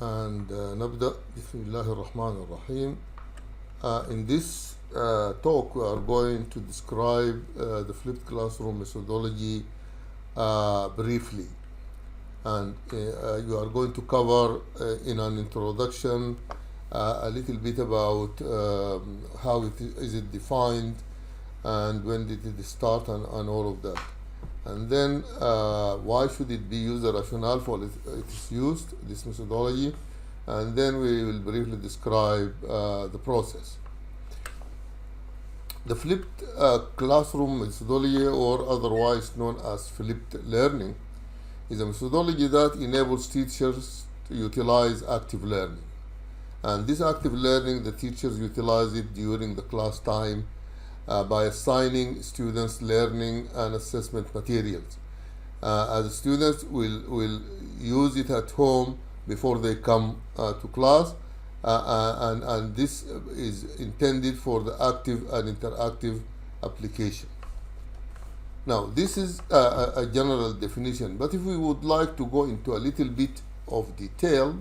نبدأ بسم الله الرحمن الرحيم. In this talk, we are going to describe the flipped classroom methodology briefly, and you are going to cover in an introduction a little bit about how is it defined and when did it start and all of that. And then why should it be used, the rationale for it is used, this methodology, and then we will briefly describe the process. The flipped classroom methodology, or otherwise known as flipped learning, is a methodology that enables teachers to utilize active learning. And this active learning, the teachers utilize it during the class time by assigning students learning and assessment materials. As students will use it at home before they come to class, and this is intended for the active and interactive application. Now, this is a general definition, but if we would like to go into a little bit of detail,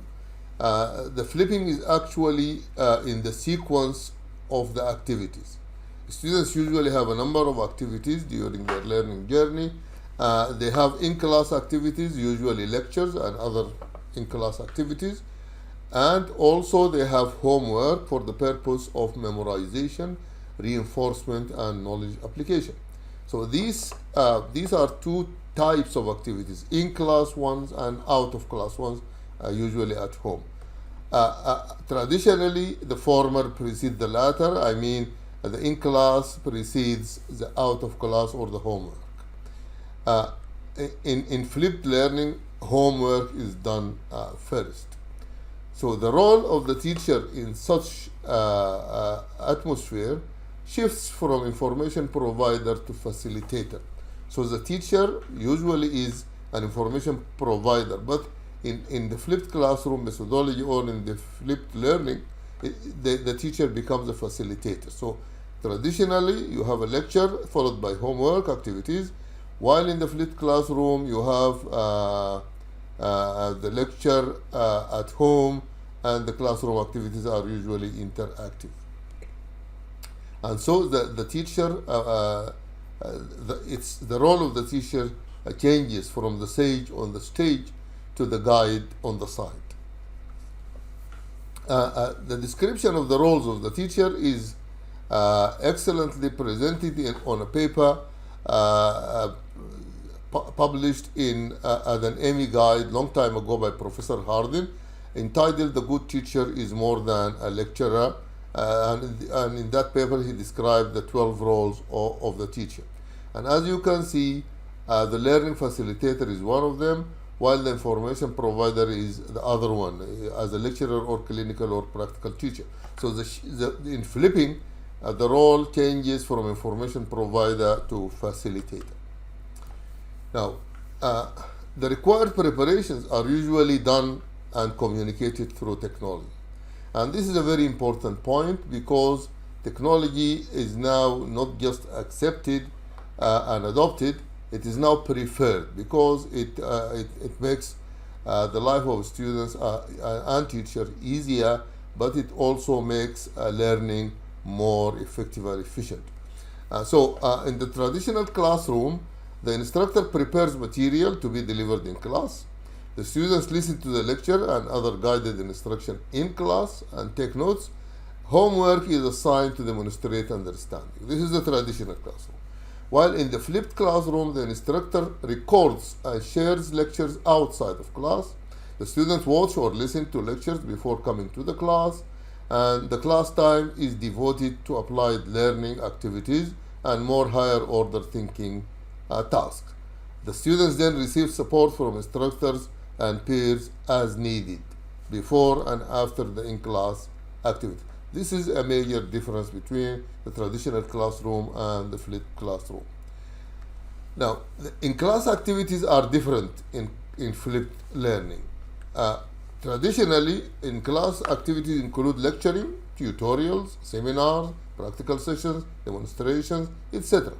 the flipping is actually in the sequence of the activities. Students usually have a number of activities during their learning journey. They have in-class activities, usually lectures and other in-class activities, and also they have homework for the purpose of memorization, reinforcement, and knowledge application. So these are two types of activities: in-class ones and out-of-class ones, usually at home. Traditionally, the former precedes the latter. I mean, the in-class precedes the out-of-class or the homework. In flipped learning, homework is done first. So the role of the teacher in such atmosphere shifts from information provider to facilitator. So the teacher usually is an information provider, but in the flipped classroom methodology or in the flipped learning, the teacher becomes a facilitator. So traditionally, you have a lecture followed by homework activities, while in the flipped classroom, you have the lecture at home, and the classroom activities are usually interactive. And so the teacher, the role of the teacher changes from the sage on the stage to the guide on the side. The description of the roles of the teacher is excellently presented on a paper published in as an Emmy guide long time ago by Professor Hardin, entitled "The Good Teacher is More Than a Lecturer," and in that paper he described the 12 roles of the teacher. And as you can see, the learning facilitator is one of them, while the information provider is the other one, as a lecturer or clinical or practical teacher. So in flipping, the role changes from information provider to facilitator. Now, the required preparations are usually done and communicated through technology. And this is a very important point, because technology is now not just accepted and adopted, it is now preferred, because it makes the life of students and teachers easier, but it also makes learning more effective and efficient. So in the traditional classroom, the instructor prepares material to be delivered in class. The students listen to the lecture and other guided instruction in class and take notes. Homework is assigned to demonstrate understanding. This is the traditional classroom. While in the flipped classroom, the instructor records and shares lectures outside of class. The students watch or listen to lectures before coming to the class, and the class time is devoted to applied learning activities and more higher order thinking tasks. The students then receive support from instructors and peers as needed, before and after the in-class activity. This is a major difference between the traditional classroom and the flipped classroom. Now, the in-class activities are different in flipped learning. Traditionally, in-class activities include lecturing, tutorials, seminars, practical sessions, demonstrations, etc.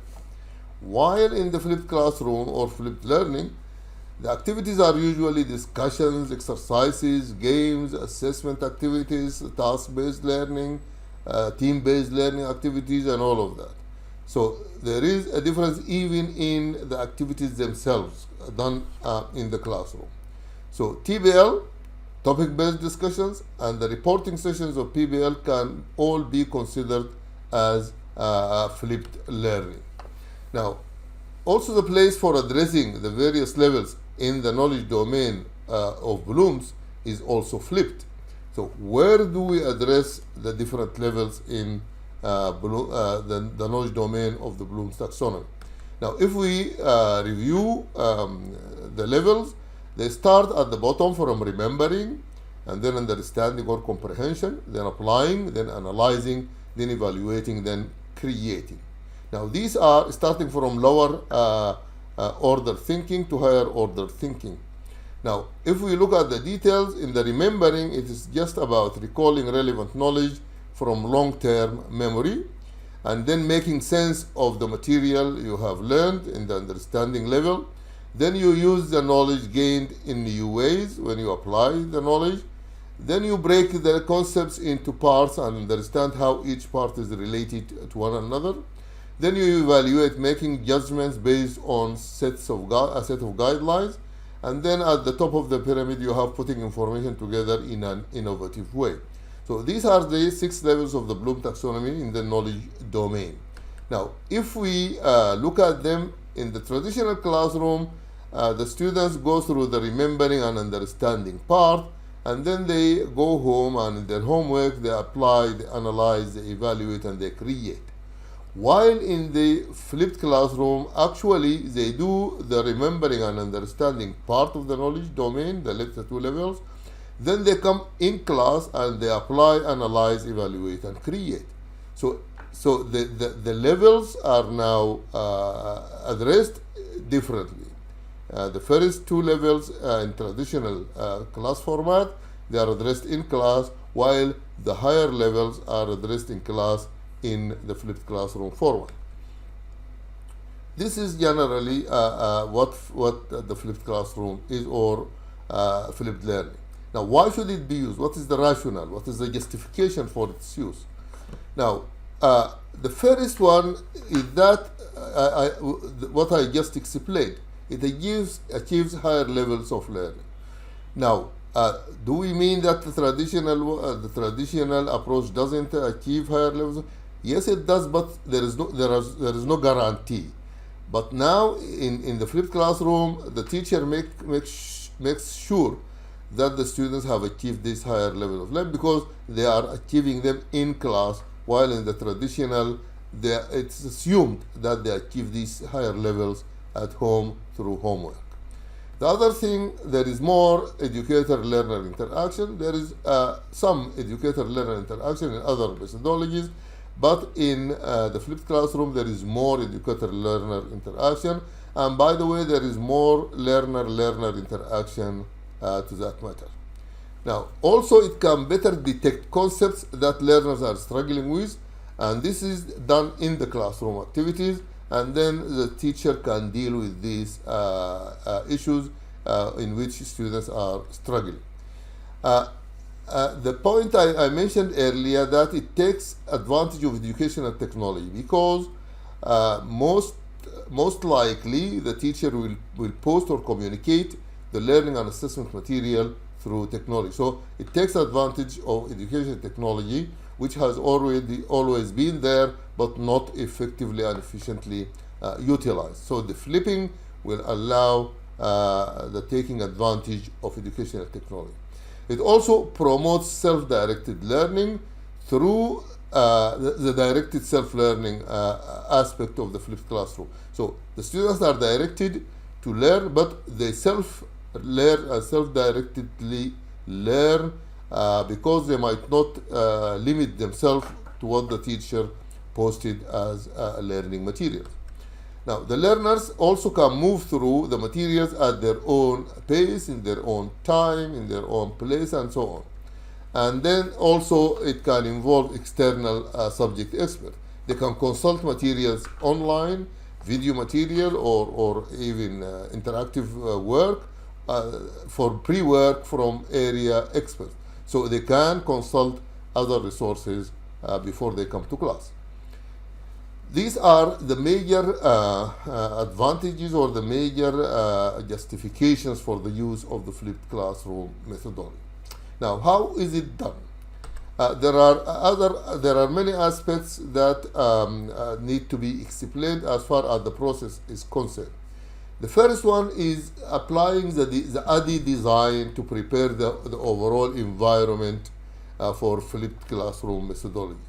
While in the flipped classroom or flipped learning, The activities are usually discussions, exercises, games, assessment activities, task-based learning, team-based learning activities, and all of that. So there is a difference even in the activities themselves done in the classroom. So TBL, topic-based discussions, and the reporting sessions of PBL can all be considered as flipped learning. Now, also the place for addressing the various levels in the knowledge domain of Bloom's is also flipped. So where do we address the different levels in the knowledge domain of the Bloom's taxonomy? Now, if we review the levels, they start at the bottom from remembering, and then understanding or comprehension, then applying, then analyzing, then evaluating, then creating. Now, these are starting from lower order thinking to higher order thinking. Now, if we look at the details in the remembering, it is just about recalling relevant knowledge from long-term memory, and then making sense of the material you have learned in the understanding level. Then you use the knowledge gained in new ways when you apply the knowledge. Then you break the concepts into parts and understand how each part is related to one another. Then you evaluate, making judgments based on a set of guidelines. And then at the top of the pyramid, you have putting information together in an innovative way. So these are the 6 levels of the Bloom taxonomy in the knowledge domain. Now, if we look at them in the traditional classroom, the students go through the remembering and understanding part, and then they go home, and in their homework they apply, they analyze, they evaluate, and they create. While in the flipped classroom, actually they do the remembering and understanding part of the knowledge domain, the 2 levels. Then they come in class and they apply, analyze, evaluate, and create. So the levels are now addressed differently. The first 2 levels in traditional class format, they are addressed in class, while the higher levels are addressed in class in the flipped classroom format. This is generally what the flipped classroom is, or flipped learning. Now, why should it be used? What is the rationale? What is the justification for its use? Now, the first one is that what I just explained. It achieves higher levels of learning. Now, do we mean that the traditional approach doesn't achieve higher levels? Yes, it does, but there is no guarantee. But now in the flipped classroom, the teacher makes sure that the students have achieved this higher level of learning, because they are achieving them in class, while in the traditional, it's assumed that they achieve these higher levels at home through homework. The other thing, there is more educator-learner interaction. There is some educator-learner interaction in other methodologies, but in the flipped classroom, there is more educator-learner interaction. And by the way, there is more learner-learner interaction to that matter. Now, also it can better detect concepts that learners are struggling with, and this is done in the classroom activities, and then the teacher can deal with these issues in which students are struggling. The point I mentioned earlier, that it takes advantage of educational technology, because most likely the teacher will post or communicate the learning and assessment material through technology. So it takes advantage of education technology, which has always been there, but not effectively and efficiently utilized. So the flipping will allow the taking advantage of educational technology. It also promotes self-directed learning through the directed self-learning aspect of the flipped classroom. So the students are directed to learn, but they self-directedly learn because they might not limit themselves to what the teacher posted as learning materials. Now, the learners also can move through the materials at their own pace, in their own time, in their own place, and so on. And then also it can involve external subject experts. They can consult materials online, video material, or even interactive work, for pre-work from area experts, so they can consult other resources before they come to class. These are the major advantages or the major justifications for the use of the flipped classroom methodology. Now, how is it done? There are many aspects that need to be explained as far as the process is concerned. The first one is applying the ADDIE design to prepare the overall environment for flipped classroom methodology.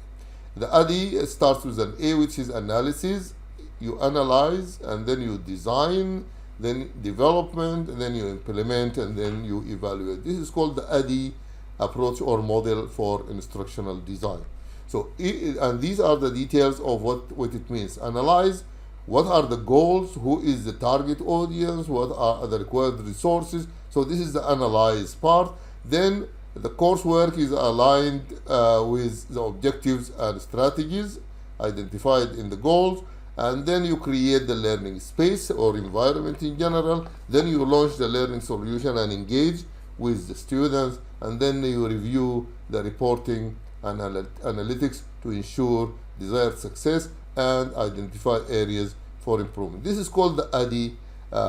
The ADDIE starts with an A, which is analysis. You analyze, and then you design, then development, and then you implement, and then you evaluate. This is called the ADDIE approach or model for instructional design. So, and these are the details of what it means. Analyze, what are the goals, who is the target audience, what are the required resources. So this is the analyze part. Then the coursework is aligned with the objectives and strategies identified in the goals, and then you create the learning space or environment in general. Then you launch the learning solution and engage with the students, and then you review the reporting and analytics to ensure desired success and identify areas for improvement. This is called the ADDIE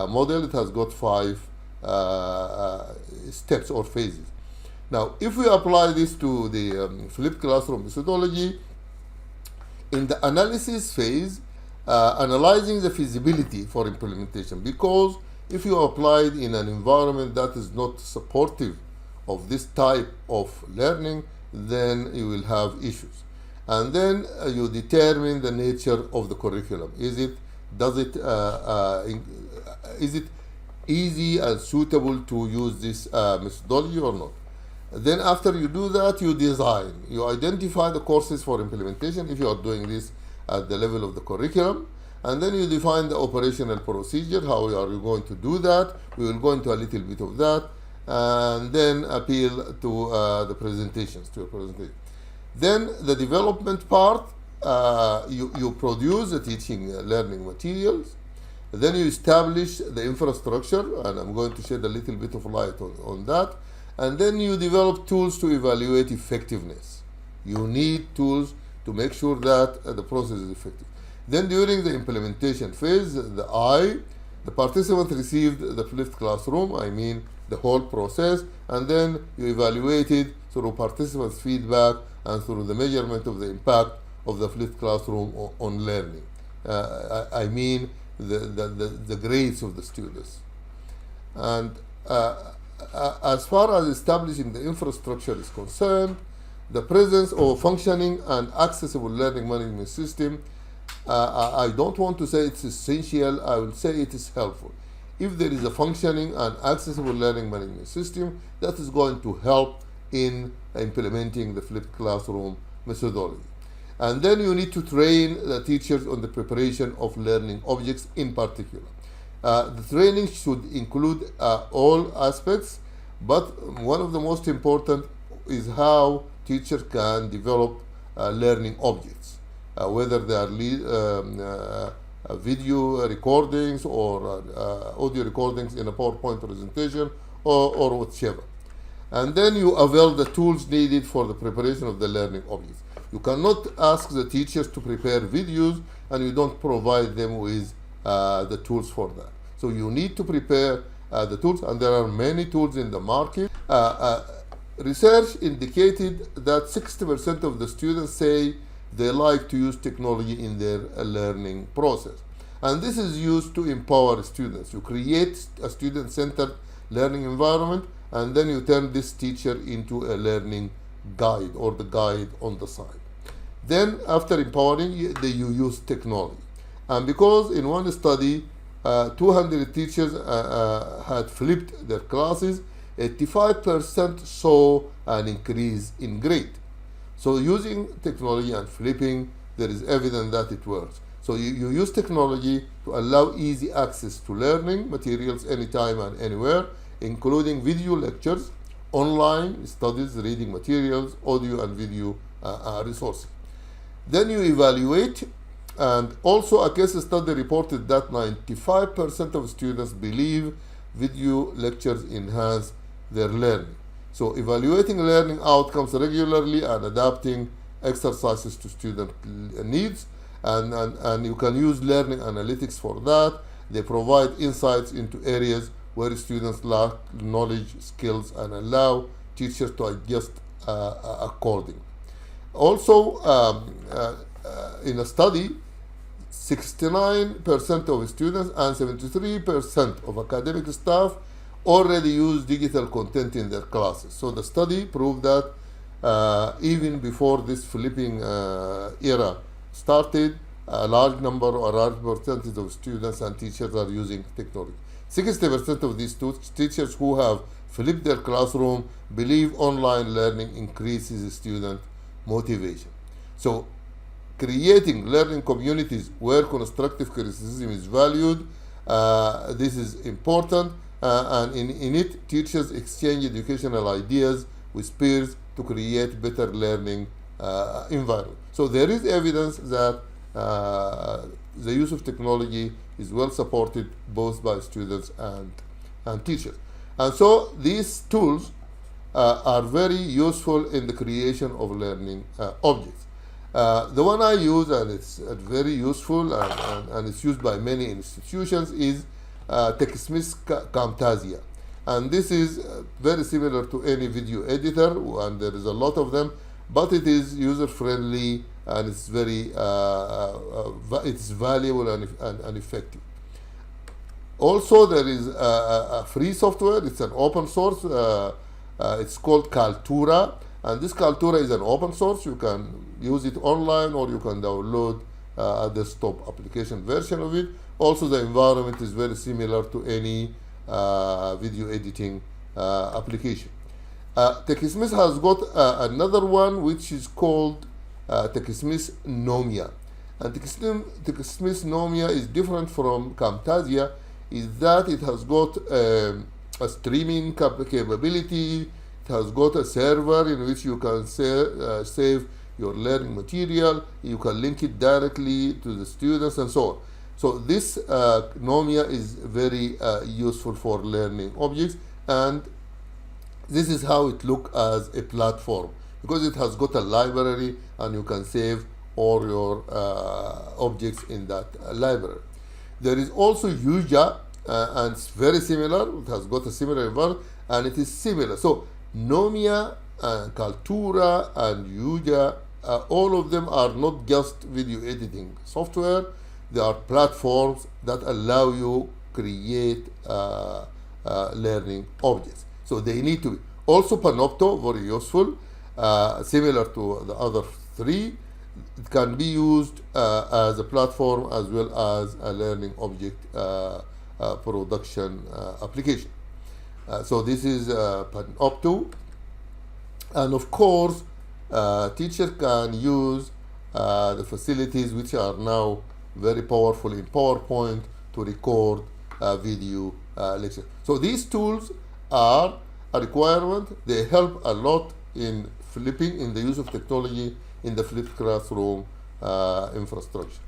model. It has got 5 steps or phases. Now, if we apply this to the flipped classroom methodology, in the analysis phase, analyzing the feasibility for implementation, because if you apply it in an environment that is not supportive of this type of learning, then you will have issues. And then you determine the nature of the curriculum. Is it easy and suitable to use this methodology or not? Then after you do that, you design. You identify the courses for implementation if you are doing this at the level of the curriculum. And then you define the operational procedure. How are you going to do that? We will go into a little bit of that. And then appeal to the presentations, to your presentation. Then the development part, you produce the teaching learning materials. Then you establish the infrastructure, and I'm going to shed a little bit of light on that. And then you develop tools to evaluate effectiveness. You need tools to make sure that the process is effective. Then during the implementation phase, the participant received the flipped classroom, I mean the whole process, and then you evaluate it through participants' feedback and through the measurement of the impact of the flipped classroom on learning. I mean the grades of the students. And as far as establishing the infrastructure is concerned, the presence of functioning and accessible learning management system, I don't want to say it's essential, I will say it is helpful. If there is a functioning and accessible learning management system, that is going to help in implementing the flipped classroom methodology. And then you need to train the teachers on the preparation of learning objects in particular. The training should include all aspects, but one of the most important is how teachers can develop learning objects, whether they are video recordings or audio recordings in a PowerPoint presentation or whichever. And then you avail the tools needed for the preparation of the learning objects. You cannot ask the teachers to prepare videos and you don't provide them with the tools for that. So you need to prepare the tools, and there are many tools in the market. Research indicated that 60% of the students say they like to use technology in their learning process. And this is used to empower students. You create a student-centered learning environment, and then you turn this teacher into a learning guide or the guide on the side. Then after empowering, you use technology. And because in one study, 200 teachers had flipped their classes, 85% saw an increase in grade. So using technology and flipping, there is evidence that it works. So you use technology to allow easy access to learning materials anytime and anywhere, including video lectures, online studies, reading materials, audio and video resources. Then you evaluate, and also a case study reported that 95% of students believe video lectures enhance their learning. So evaluating learning outcomes regularly and adapting exercises to student needs, and you can use learning analytics for that. They provide insights into areas where students lack knowledge, skills, and allow teachers to adjust accordingly. Also, in a study, 69% of students and 73% of academic staff already use digital content in their classes. So the study proved that even before this flipping era started, a large number or a large percentage of students and teachers are using technology. 60% of these teachers who have flipped their classroom believe online learning increases student motivation. So creating learning communities where constructive criticism is valued, this is important, and in it, teachers exchange educational ideas with peers to create better learning environment. So there is evidence that the use of technology is well supported both by students and teachers. And so these tools are very useful in the creation of learning objects. The one I use, and it's very useful and it's used by many institutions, is TechSmith Camtasia. And this is very similar to any video editor, and there is a lot of them, but it is user-friendly and it's very it's valuable and effective. Also, there is a free software. It's an open source. It's called Kaltura, and this Kaltura is an open source. You can use it online, or you can download a desktop application version of it. Also, the environment is very similar to any video editing application. TechSmith has got another one which is called TechSmith Nomia. And TechSmith Nomia is different from Camtasia, is that it has got a streaming capability. It has got a server in which you can save your learning material. You can link it directly to the students and so on. So this Nomia is very useful for learning objects, and this is how it looks as a platform, because it has got a library and you can save all your objects in that library. There is also Yuja, and it's very similar. It has got a similar environment, and it is similar. So Nomia and Kaltura and Yuja, all of them are not just video editing software. They are platforms that allow you create learning objects. So they need to be. Also Panopto, very useful, similar to the other three. It can be used as a platform as well as a learning object production application. So this is Panopto. And of course, teacher can use the facilities which are now very powerful in PowerPoint to record video lecture. So these tools are a requirement. They help a lot in flipping, in the use of technology in the flipped classroom infrastructure.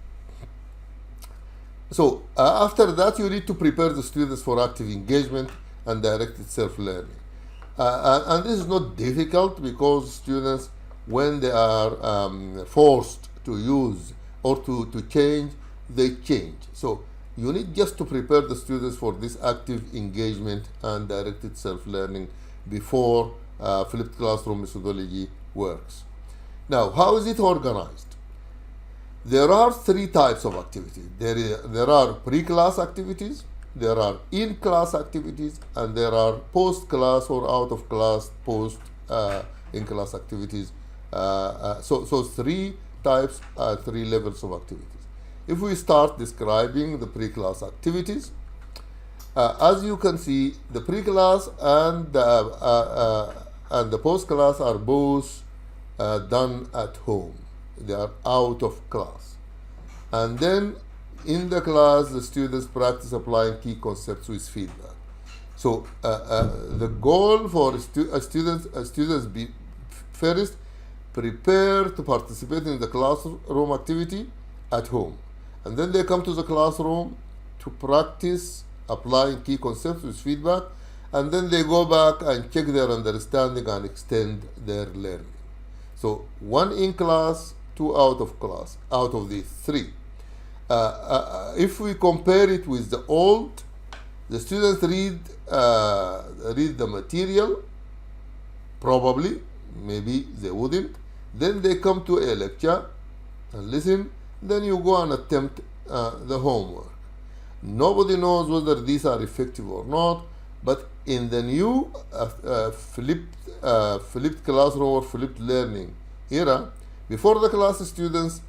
So after that, you need to prepare the students for active engagement and directed self-learning. And this is not difficult, because students, when they are forced to use or to change, they change. So you need just to prepare the students for this active engagement and directed self-learning before flipped classroom methodology works. Now, how is it organized? There are three types of activities. There are pre-class activities, there are in-class activities, and there are post-class or out-of-class in-class activities. So three types, three levels of activities. If we start describing the pre-class activities, as you can see, the pre-class and the post-class are both done at home. They are out of class. And then in the class, the students practice applying key concepts with feedback. So the goal for students be first prepare to participate in the classroom activity at home, and then they come to the classroom to practice applying key concepts with feedback, and then they go back and check their understanding and extend their learning. So 1 in class, 2 out of class, out of these 3. If we compare it with the old, the students read the material, probably, maybe they wouldn't. Then they come to a lecture and listen. Then you go and attempt the homework. Nobody knows whether these are effective or not, but in the new flipped classroom or flipped learning era, before the class students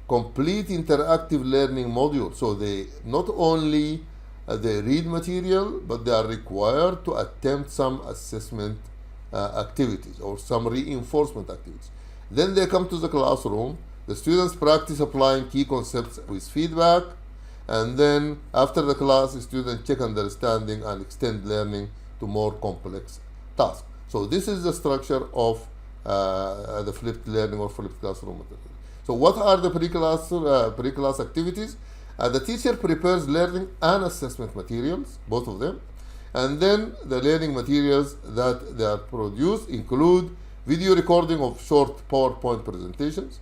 complete interactive learning module. So they not only they read material, but they are required to attempt some assessment activities or some reinforcement activities. Then they come to the classroom. The students practice applying key concepts with feedback, and then after the class, the students check understanding and extend learning to more complex tasks. So this is the structure of the flipped learning or flipped classroom material. So what are the pre-class activities? The teacher prepares learning and assessment materials, both of them, and then the learning materials that they are produced include video recording of short PowerPoint presentations,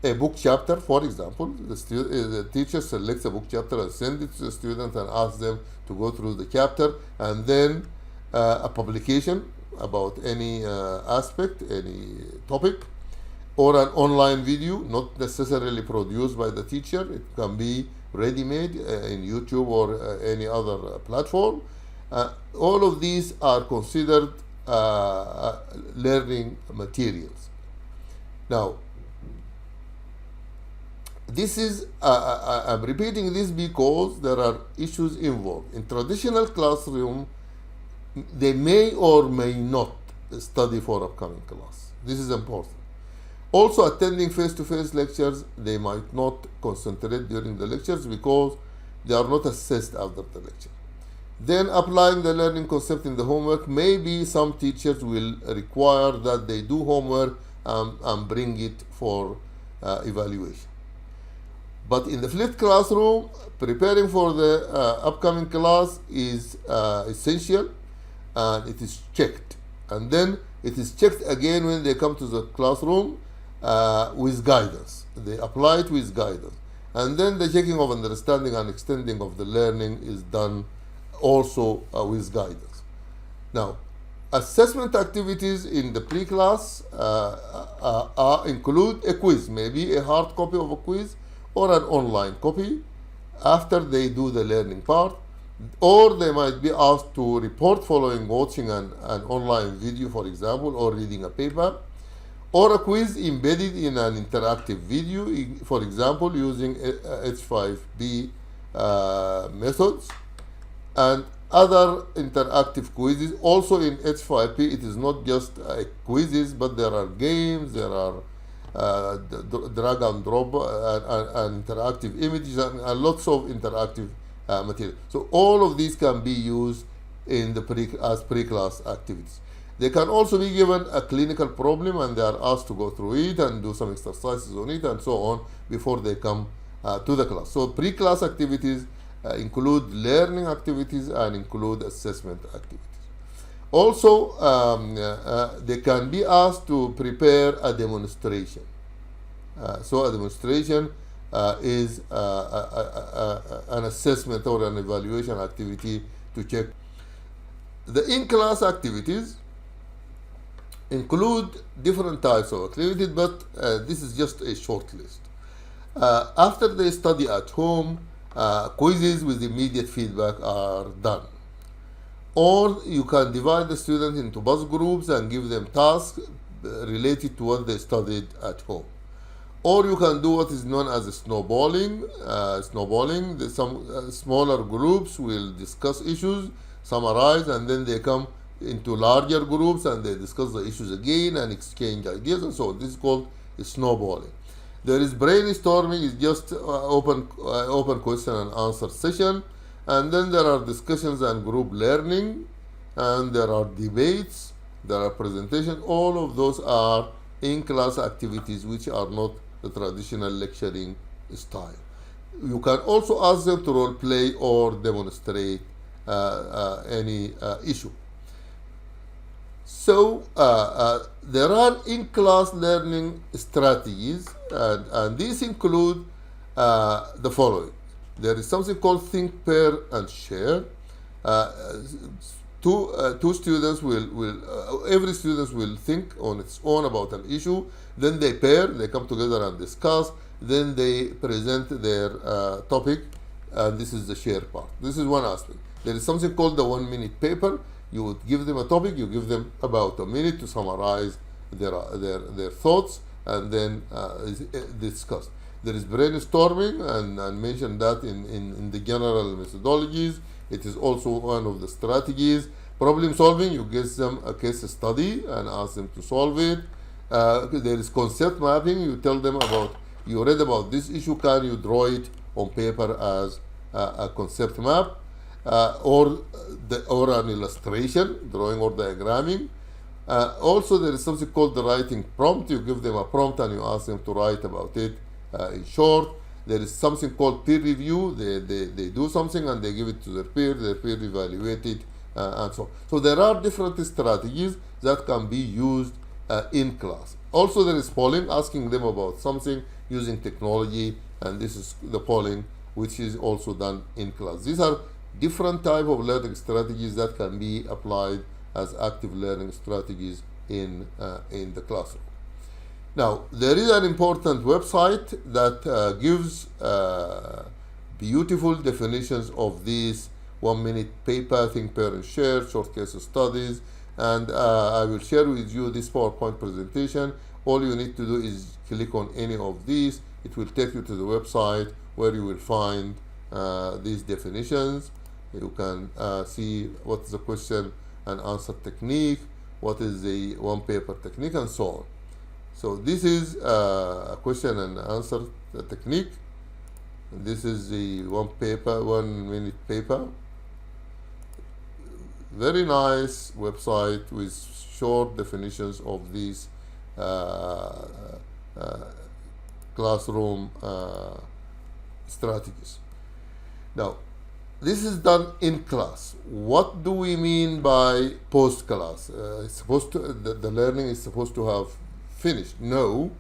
a book chapter, for example. The teacher selects a book chapter and sends it to the student and asks them to go through the chapter, and then a publication about any aspect, any topic, or an online video, not necessarily produced by the teacher. It can be ready-made in YouTube or any other platform. All of these are considered learning materials. Now, this is, I'm repeating this because there are issues involved. In traditional classroom, they may or may not study for upcoming class. This is important. Also, attending face-to-face lectures, they might not concentrate during the lectures because they are not assessed after the lecture. Then applying the learning concept in the homework, maybe some teachers will require that they do homework and bring it for evaluation. But in the flipped classroom, preparing for the upcoming class is essential, and it is checked. And then it is checked again when they come to the classroom with guidance. They apply it with guidance. And then the checking of understanding and extending of the learning is done also with guidance. Now, assessment activities in the pre-class include a quiz, maybe a hard copy of a quiz or an online copy after they do the learning part, or they might be asked to report following watching an online video, for example, or reading a paper, or a quiz embedded in an interactive video, for example, using H5P methods, and other interactive quizzes. Also in H5P, it is not just quizzes, but there are games, there are drag and drop and interactive images and lots of interactive material. So all of these can be used in the as pre-class activities. They can also be given a clinical problem and they are asked to go through it and do some exercises on it and so on before they come to the class. So pre-class activities include learning activities and include assessment activities. Also, they can be asked to prepare a demonstration. So a demonstration is an assessment or an evaluation activity to check. The in-class activities include different types of activities, but this is just a short list. After they study at home, quizzes with immediate feedback are done. Or you can divide the students into bus groups and give them tasks related to what they studied at home. Or you can do what is known as snowballing. Some smaller groups will discuss issues, summarize, and then they come into larger groups and they discuss the issues again and exchange ideas and so on. This is called snowballing. There is brainstorming, it's just open question and answer session. And then there are discussions and group learning, and there are debates, there are presentations. All of those are in-class activities which are not the traditional lecturing style. You can also ask them to role play or demonstrate any issue. So there are in-class learning strategies, and these include the following. There is something called think, pair, and share. Two students every student will think on its own about an issue, then they pair, they come together and discuss, then they present their topic, and this is the share part. This is one aspect. There is something called the 1 minute paper. You would give them a topic, you give them about a minute to summarize their thoughts, and then discuss. There is brainstorming, and I mentioned that in the general methodologies. It is also one of the strategies. Problem solving, you give them a case study and ask them to solve it. There is concept mapping. You tell them about, you read about this issue, can you draw it on paper as a concept map, or an illustration, drawing or diagramming. Also, there is something called the writing prompt. You give them a prompt and you ask them to write about it in short. There is something called peer review. They do something and they give it to their peer evaluate it, and so on. So there are different strategies that can be used in class. Also, there is polling, asking them about something using technology, and this is the polling which is also done in class. These are different type of learning strategies that can be applied as active learning strategies in the classroom. Now, there is an important website that gives beautiful definitions of these 1 minute paper, think, pair, and share, short case studies, and I will share with you this PowerPoint presentation. All you need to do is click on any of these. It will take you to the website where you will find these definitions. You can see what is the question and answer technique, what is the one paper technique, and so on. So this is a question and answer technique. This is the 1 minute paper. Very nice website with short definitions of these classroom strategies. Now, this is done in class. What do we mean by post class? It's supposed to, the learning is supposed to have finished. No,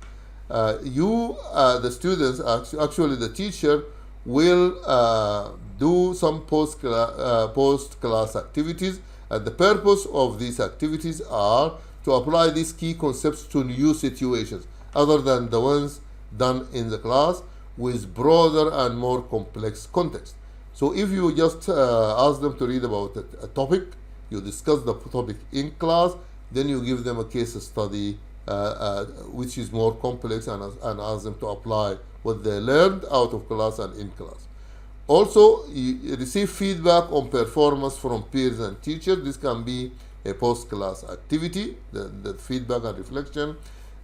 the students, actually the teacher will do some post class activities, and the purpose of these activities are to apply these key concepts to new situations other than the ones done in the class with broader and more complex context. So if you just ask them to read about a topic, you discuss the topic in class, then you give them a case study which is more complex, and ask them to apply what they learned out of class and in class. Also, you receive feedback on performance from peers and teachers. This can be a post-class activity, the feedback and reflection.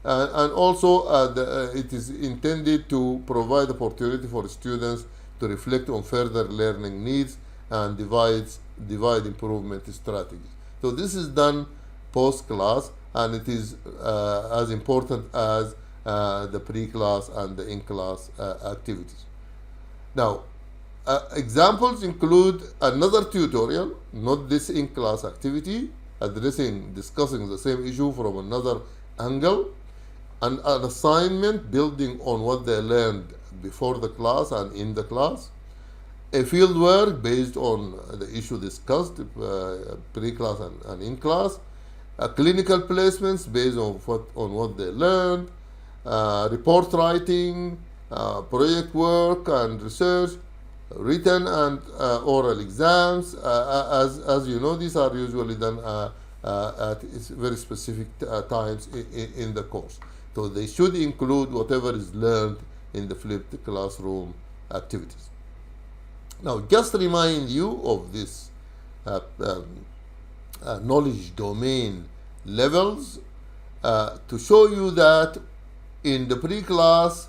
And also, it is intended to provide opportunity for students to reflect on further learning needs and divide improvement strategies. So this is done post-class, and it is as important as the pre-class and the in-class activities. Now, examples include another tutorial, not this in-class activity, discussing the same issue from another angle, and an assignment building on what they learned before the class and in the class, a field work based on the issue discussed, pre-class and in class, clinical placements based on what they learned, report writing, project work and research, written and oral exams. As you know, these are usually done at very specific times in the course. So they should include whatever is learned in the flipped classroom activities. Now, just remind you of this knowledge domain levels to show you that in the pre-class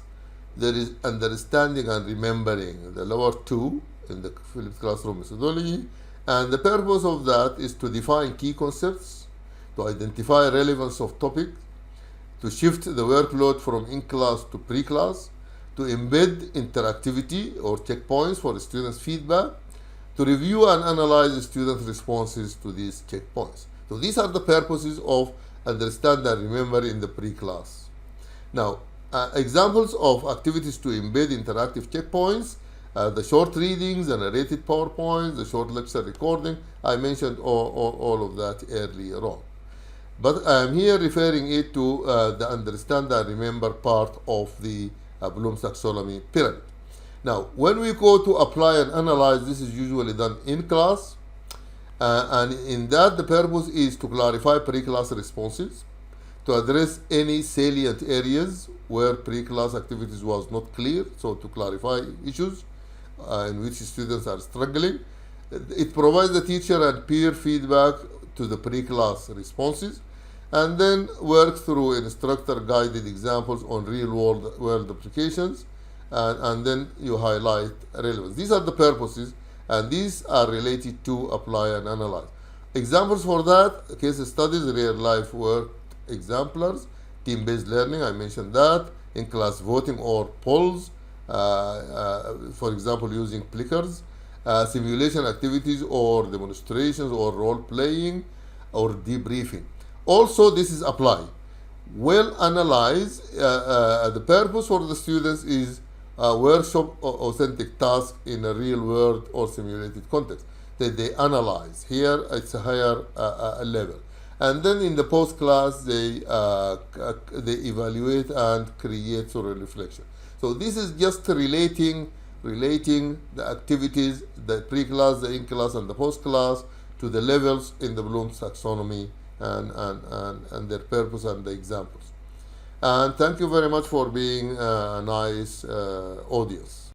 there is understanding and remembering, the lower two in the flipped classroom methodology, and the purpose of that is to define key concepts, to identify relevance of topic, to shift the workload from in-class to pre-class, to embed interactivity or checkpoints for students' feedback, to review and analyze the student responses to these checkpoints. So these are the purposes of understand and remember in the pre-class. Now, examples of activities to embed interactive checkpoints, the short readings, the narrated PowerPoints, the short lecture recording. I mentioned all of that earlier on. But I'm here referring it to the understand and remember part of the Bloom's taxonomy pyramid. Now, when we go to apply and analyze, this is usually done in class. And in that, the purpose is to clarify pre-class responses, to address any salient areas where pre-class activities was not clear, so to clarify issues in which students are struggling. It provides the teacher and peer feedback to the pre-class responses, and then work through instructor-guided examples on real-world applications, and then you highlight relevance. These are the purposes, and these are related to apply and analyze. Examples for that, case studies, real-life work exemplars, team-based learning, I mentioned that, in-class voting or polls, for example, using clickers, simulation activities or demonstrations or role-playing or debriefing. Also, this is apply. Well analyze. The purpose for the students is workshop or authentic task in a real world or simulated context that they analyze. Here it's a higher level, and then in the post class they evaluate and create through reflection. So this is just relating the activities, the pre-class, the in-class, and the post-class to the levels in the Bloom's taxonomy and their purpose and the examples. And thank you very much for being a nice audience.